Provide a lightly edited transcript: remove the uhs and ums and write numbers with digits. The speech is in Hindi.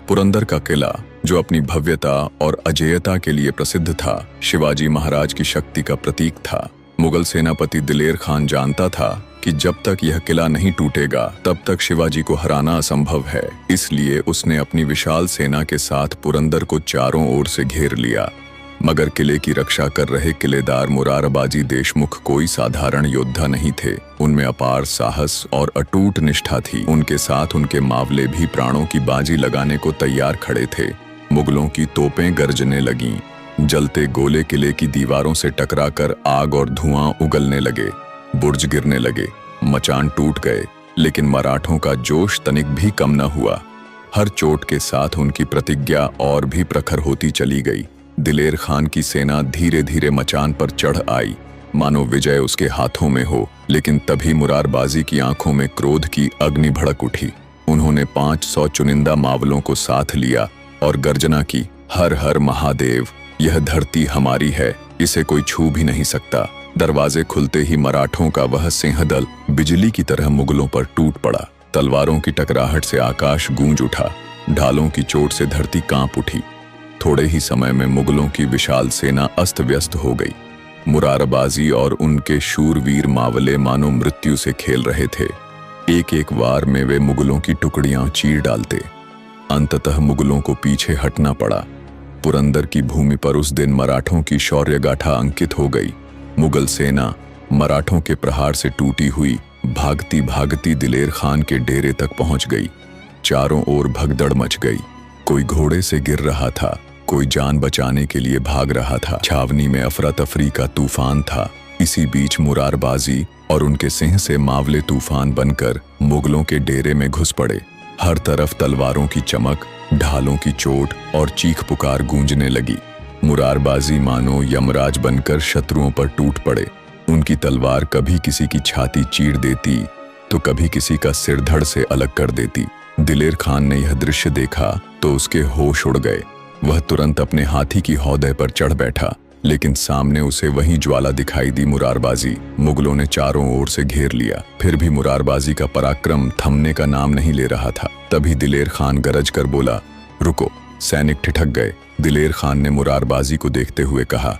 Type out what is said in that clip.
पुरंदर का किला, जो अपनी भव्यता और अजेयता के लिए प्रसिद्ध था, शिवाजी महाराज की शक्ति का प्रतीक था। मुगल सेनापति दिलेर खान जानता था कि जब तक यह किला नहीं टूटेगा तब तक शिवाजी को हराना असंभव है। इसलिए उसने अपनी विशाल सेना के साथ पुरंदर को चारों ओर से घेर लिया। मगर किले की रक्षा कर रहे किलेदार मुरारबाजी देशमुख कोई साधारण योद्धा नहीं थे। उनमें अपार साहस और अटूट निष्ठा थी। उनके साथ उनके मावले भी प्राणों की बाजी लगाने को तैयार खड़े थे। मुगलों की तोपें गरजने लगीं। जलते गोले किले की दीवारों से टकराकर आग और धुआं उगलने लगे। बुर्ज गिरने लगे, मचान टूट गए, लेकिन मराठों का जोश तनिक भी कम न हुआ। हर चोट के साथ उनकी प्रतिज्ञा और भी प्रखर होती चली गई। दिलेर खान की सेना धीरे धीरे मचान पर चढ़ आई, मानो विजय उसके हाथों में हो। लेकिन तभी मुरारबाजी की आंखों में क्रोध की अग्नि भड़क उठी। उन्होंने 500 चुनिंदा मावलों को साथ लिया और गर्जना की, हर हर महादेव, यह धरती हमारी है, इसे कोई छू भी नहीं सकता। दरवाजे खुलते ही मराठों का वह सिंहदल बिजली की तरह मुगलों पर टूट पड़ा। तलवारों की टकराहट से आकाश गूंज उठा, ढालों की चोट से धरती कांप उठी। थोड़े ही समय में मुगलों की विशाल सेना अस्त व्यस्त हो गई। मुरारबाजी और उनके शूरवीर मावले मानो मृत्यु से खेल रहे थे। एक एक वार में वे मुगलों की टुकड़ियां चीर डालते। अंततः मुगलों को पीछे हटना पड़ा। पुरंदर की भूमि पर उस दिन मराठों की शौर्य गाथा अंकित हो गई। मुगल सेना मराठों के प्रहार से टूटी हुई भागती भागती दिलेर खान के डेरे तक पहुंच गई। चारों ओर भगदड़ मच गई। कोई घोड़े से गिर रहा था, कोई जान बचाने के लिए भाग रहा था। छावनी में अफरा तफरी का तूफान था। इसी बीच मुरारबाजी और उनके सिंह से मावले तूफान बनकर मुगलों के डेरे में घुस पड़े। हर तरफ तलवारों की चमक, ढालों की चोट और चीख पुकार गूंजने लगी। मुरारबाजी मानो यमराज बनकर शत्रुओं पर टूट पड़े। उनकी तलवार कभी किसी की छाती चीर देती तो कभी किसी का सिर धड़ से अलग कर देती। दिलेर खान ने यह दृश्य देखा तो उसके होश उड़ गए। वह तुरंत अपने हाथी की हौदे पर चढ़ बैठा, लेकिन सामने उसे वही ज्वाला दिखाई दी, मुरारबाजी। मुगलों ने चारों ओर से घेर लिया, फिर भी मुरारबाजी का पराक्रम थमने का नाम नहीं ले रहा था। तभी दिलेर खान गरज कर बोला, रुको। सैनिक ठिठक गए। दिलेर खान ने मुरारबाजी को देखते हुए कहा,